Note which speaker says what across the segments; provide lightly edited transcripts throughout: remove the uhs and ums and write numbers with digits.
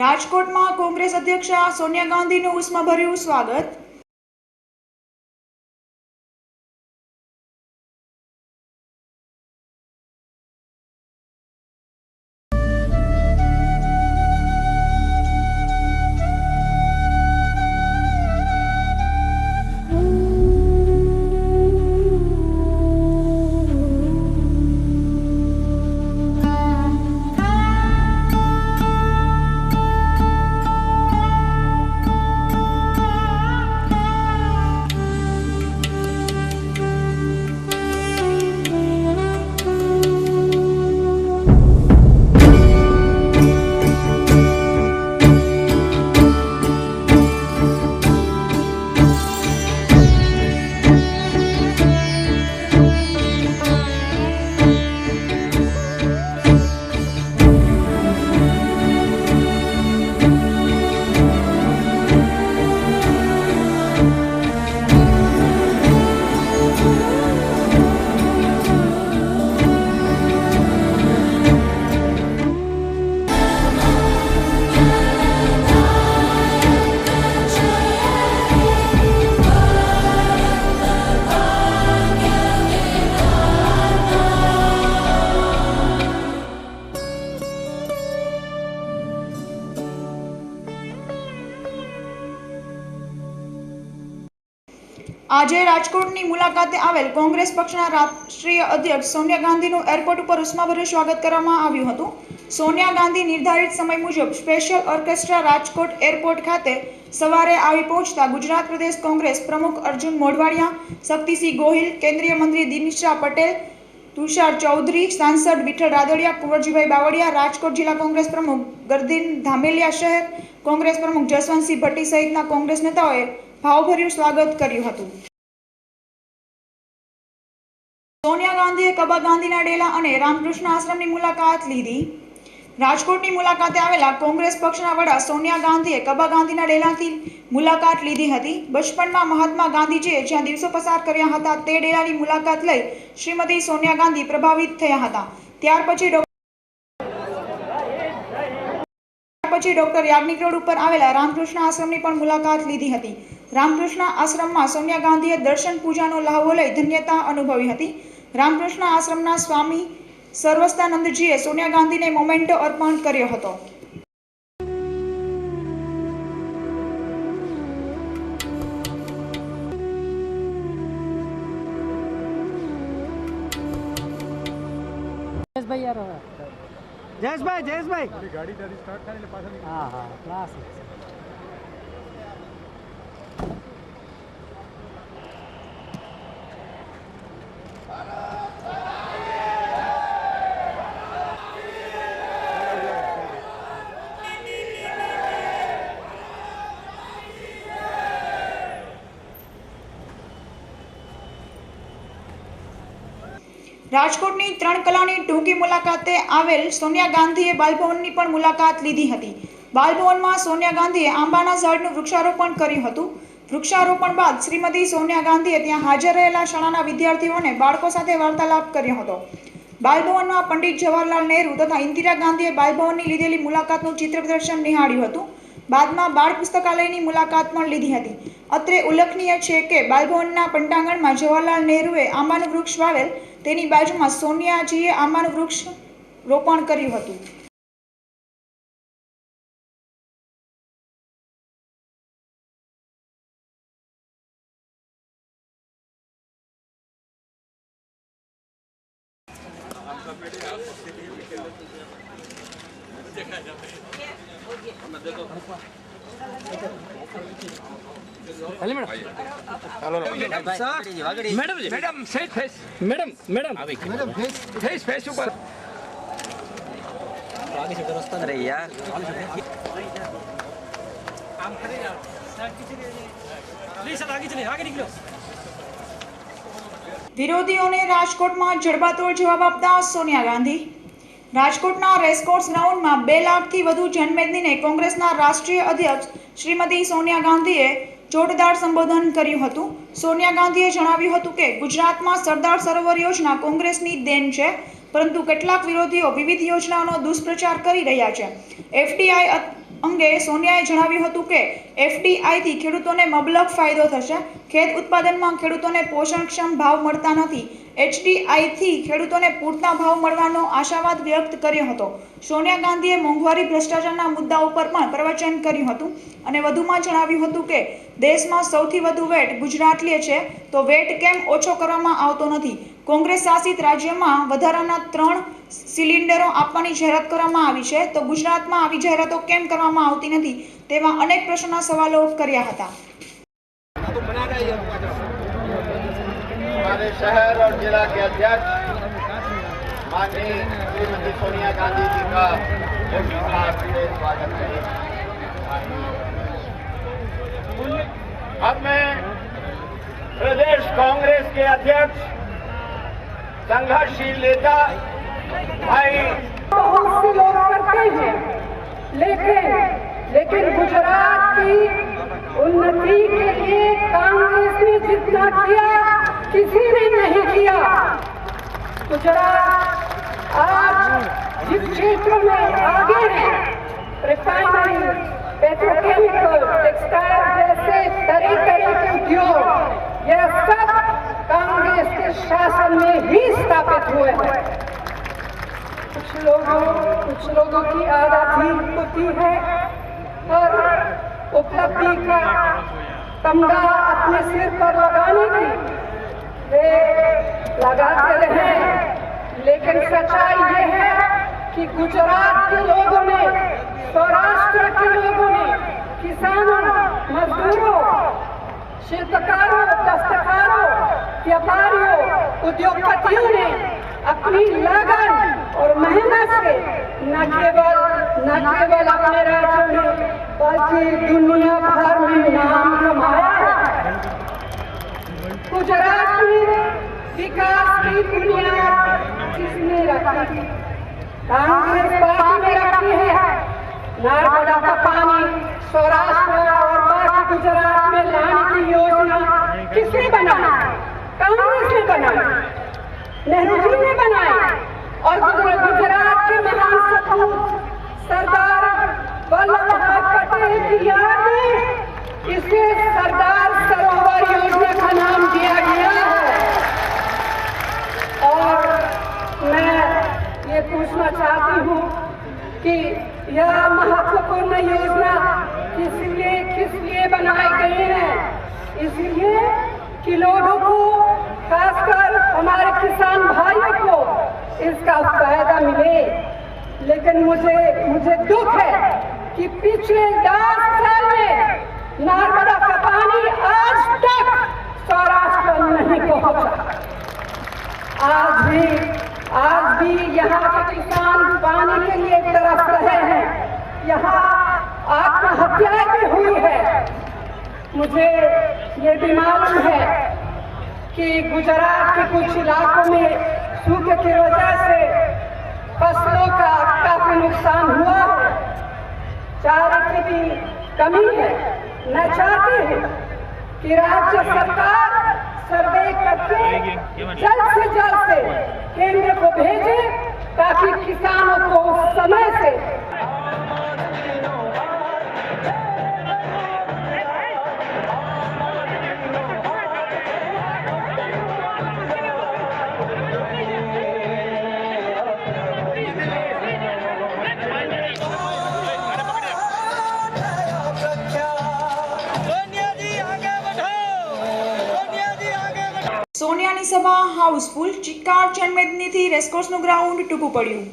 Speaker 1: રાજકોટમાં કોંગ્રેસ અધ્યક્ષ સોનિયા ગાંધીનું ઉષ્માભર્યું સ્વાગત। આજે રાજકોટની મુલાકાતે આવેલ કોંગ્રેસ પક્ષના રાષ્ટ્રીય અધ્યક્ષ સોનિયા ગાંધીનું એરપોર્ટ ઉપર ઉષ્માભર્યું સ્વાગત કરવામાં આવ્યું હતું। સોનિયા ગાંધી નિર્ધારિત સમય મુજબ સ્પેશિયલ ઓર્કેસ્ટ્રા રાજકોટ એરપોર્ટ ખાતે સવારે આવી પહોંચતા ગુજરાત પ્રદેશ કોંગ્રેસ પ્રમુખ અર્જુન મોઢવાડિયા, શક્તિસિંહ ગોહિલ, કેન્દ્રીય મંત્રી દિનેશા પટેલ, તુષાર ચૌધરી, સાંસદ વિઠ્ઠલ રાદડિયા, કુંવરજીભાઈ બાવળિયા, રાજકોટ જિલ્લા કોંગ્રેસ પ્રમુખ ગરદીન ધામેલિયા, શહેર કોંગ્રેસ પ્રમુખ જસવંતસિંહ ભટ્ટી સહિતના કોંગ્રેસ નેતાઓએ ભાવભર્યું સ્વાગત કર્યું હતું। સોનિયા ગાંધીએ કબા ગાંધીના ડેલા અને રામકૃષ્ણ આશ્રમની મુલાકાત લીધી। રાજકોટની મુલાકાતે આવેલા કોંગ્રેસ પક્ષના વડા સોનિયા ગાંધીએ કબા ગાંધીના ડેલાથી મુલાકાત લીધી હતી। બચપણમાં મહાત્મા ગાંધીજીએ જ્યાં દિવસો પસાર કર્યા હતા તે ડેલાની મુલાકાત લઈ શ્રીમતી સોનિયા ગાંધી પ્રભાવિત થયા હતા। ત્યાર પછી ડોક્ટર યાજ્ઞિક રોડ ઉપર આવેલા રામકૃષ્ણ આશ્રમની પણ મુલાકાત લીધી હતી। રામકૃષ્ણ આશ્રમમાં સોનિયા ગાંધીએ દર્શન પૂજાનો લહાવો લઈ ધન્યતા અનુભવી હતી। રામકૃષ્ણ આશ્રમના સ્વામી સર્વસ્તાનંદજીએ સોનિયા ગાંધીને મોમેન્ટો અર્પણ કર્યો હતો।
Speaker 2: જયેશભાઈ ગાડી સ્ટાર્ટ થાય એટલે પાછળ હા ક્લાસ
Speaker 1: રાજકોટની ત્રણ કલાની ટૂંકી મુલાકાતે આવેલ સોનિયા ગાંધીએ બાલભવનની પણ મુલાકાત લીધી હતી। બાલભવનમાં સોનિયા ગાંધીએ આંબાના ઝાડનું વૃક્ષારોપણ કર્યું હતું। વૃક્ષારોપણ બાદ શ્રીમતી સોનિયા ગાંધીએ ત્યાં હાજર રહેલા શાળાના વિદ્યાર્થીઓ અને બાળકો સાથે વાર્તાલાપ કર્યો હતો। બાલભવનમાં પંડિત જવાહરલાલ નહેરુ તથા ઇન્દિરા ગાંધીએ બાલભવનની લીધેલી મુલાકાતનું ચિત્ર પ્રદર્શન નિહાળ્યું હતું। બાદમાં બાળ પુસ્તકાલયની મુલાકાત પણ લીધી હતી। અત્રે ઉલ્લેખનીય છે કે બાલભવનના પટાંગણમાં જવાહરલાલ નહેરુએ આંબાનું વૃક્ષ વાવેલ તેની બાજુમાં સોનિયાજીએ આંબાનું વૃક્ષ રોપણ કર્યું હતું।
Speaker 3: अरे यार
Speaker 1: વિરોધીઓને રાજકોટમાં જડબાતોડ જવાબ આપતા સોનિયા ગાંધી। રાજકોટના રેસકોર્સ ગ્રાઉન્ડમાં 2 લાખથી વધુ જનમેદનીને કોંગ્રેસના રાષ્ટ્રીય અધ્યક્ષ શ્રીમતી સોનિયા ગાંધીએ જોરદાર સંબોધન કર્યું હતું। સોનિયા ગાંધીએ જણાવ્યું હતું કે ગુજરાતમાં સરદાર સરોવર યોજના કોંગ્રેસની દેન છે, પરંતુ કેટલાક વિરોધીઓ વિવિધ યોજનાઓનો દુષ્પ્રચાર કરી રહ્યા છે। એફડીઆઈ અંગે સોનિયાએ જણાવ્યું હતું કે એફડીઆઈથી ખેડૂતોને મબલખ ફાયદો થશે. ખેત ઉત્પાદનમાં ખેડૂતોને પોષણક્ષમ ભાવ મળતા નથી. એચડીઆઈથી ખેડૂતોને પૂરતા ભાવ મળવાનો આશાવાદ વ્યક્ત કર્યો હતો. સોનિયા ગાંધીએ મોંઘવારી ભ્રષ્ટાચારના મુદ્દા ઉપર પણ પ્રવચન કર્યું હતું અને વધુમાં જણાવ્યું હતું કે દેશમાં સૌથી વધુ વેટ ગુજરાત લે છે તો વેટ કેમ ઓછો કરવામાં આવતો નથી. કોંગ્રેસ શાસિત રાજ્યમાં વધારાના 3 સિલિન્ડરો આપવાની જાહેરાત કરવામાં આવી છે તો ગુજરાતમાં આવી જાહેરાતો કેમ કરવામાં આવતી નથી તેવા અનેક પ્રશ્નોના સવાલો કર્યા હતા.
Speaker 4: हमारे शहर और जिला के अध्यक्ष माननीय श्रीमती सोनिया गांधी जी का भारतीय स्वागत है। अब मैं प्रदेश कांग्रेस के अध्यक्ष संघर्षशील नेता भाई
Speaker 5: बहुत से लोग करते हैं, लेकिन गुजरात की उन्नति के लिए कांग्रेस ने जितना किया किसी ने नहीं किया। गुजरात आज जिस क्षेत्र में आगे है, रिफाइनरी, पेट्रोकेमिकल, टेक्सटाइल जैसे तरह तरह के उद्योग, यह सब कांग्रेस के शासन में ही स्थापित हुए हैं। कुछ लोगों की आदत ही होती है और उपलब्धि का तमगा अपने सिर पर लगाने की वे लगाते रहे, लेकिन सच्चाई ये है कि गुजरात के लोगों ने, सौराष्ट्र के लोगों ने, किसानों, मजदूरों, शिल्पकारों, दस्तकारों, व्यापारियों, उद्योगपतियों ने अपनी लगन और मेहनत से न केवल अपने राज्य में बल्कि दुनिया भर में नाम कमाया है। गुजरात में विकास की बुनियाद किसने रखी? कांग्रेस पार्टी ने रखी है। नर्मदा का पानी सौराष्ट्र और बाकी गुजरात में लाने की योजना किसने बनाई? कांग्रेस ने बनाई, नेहरू जी ने बनाई। और गुजरात के महान सपूत सरदार वल्लभ भाई पटेल की याद में इसे सरदार सरोवर योजना का नाम दिया गया है। और मैं ये पूछना चाहती हूँ कि यह महत्वपूर्ण योजना किस लिए बनाए गए हैं? इसलिए कि लोगों को, खासकर हमारे किसान भाइयों को इसका फायदा मिले। लेकिन मुझे दुख है कि पिछले 10 साल में नर्मदा का पानी आज तक सौराष्ट्र नहीं पहुंचा। आज भी यहाँ के किसान पानी के लिए तरस रहे हैं। यहाँ आत्महत्याएं भी हुई है। मुझे ये भी मालूम है कि गुजरात के कुछ इलाकों में सूखे की वजह से फसलों का काफी नुकसान हुआ है, चारे की भी कमी है। मैं चाहती हूँ कि राज्य सरकार सर्वे करके जल्द से केंद्र को भेजे ताकि किसानों को समय से
Speaker 1: સોનિયાની સભા હાઉસફુલ. ચિક્કાર ચણમેદનીથી રેસકોર્સનું ગ્રાઉન્ડ ટૂંકું પડ્યું.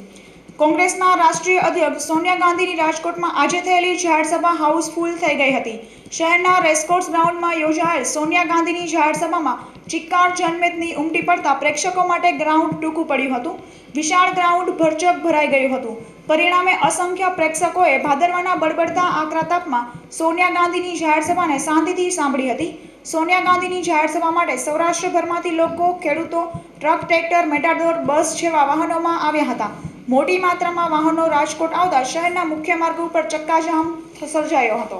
Speaker 1: કોંગ્રેસના રાષ્ટ્રીય અધ્યક્ષ સોનિયા ગાંધીની રાજકોટમાં આજે થયેલી જાહેર સભા હાઉસફુલ થઈ ગઈ હતી. શહેરના રેસકોર્સ ગ્રાઉન્ડમાં યોજાયેલ સોનિયા ગાંધીની જાહેર સભામાં ચિક્કાર જનમેદની ઉમટી પડતા પ્રેક્ષકો માટે ગ્રાઉન્ડ ટૂંકું પડ્યું હતું. વિશાળ ગ્રાઉન્ડ ભરચક ભરાઈ ગયું હતું. પરિણામે અસંખ્ય પ્રેક્ષકોએ ભાદરવાના બળબડતા આકરા તાપમાં સોનિયા ગાંધીની જાહેર સભાને શાંતિથી સાંભળી હતી. સોનિયા ગાંધીની જાહેર સભા માટે સૌરાષ્ટ્રભરમાંથી લોકો, ખેડૂતો, ટ્રક, ટ્રેક્ટર, મેટાડોર, બસ જેવા વાહનોમાં આવ્યા હતા. મોટી માત્રામાં વાહનો રાજકોટ આવતા શહેરના મુખ્ય માર્ગ ઉપર ચક્કાજામ સર્જાયો હતો.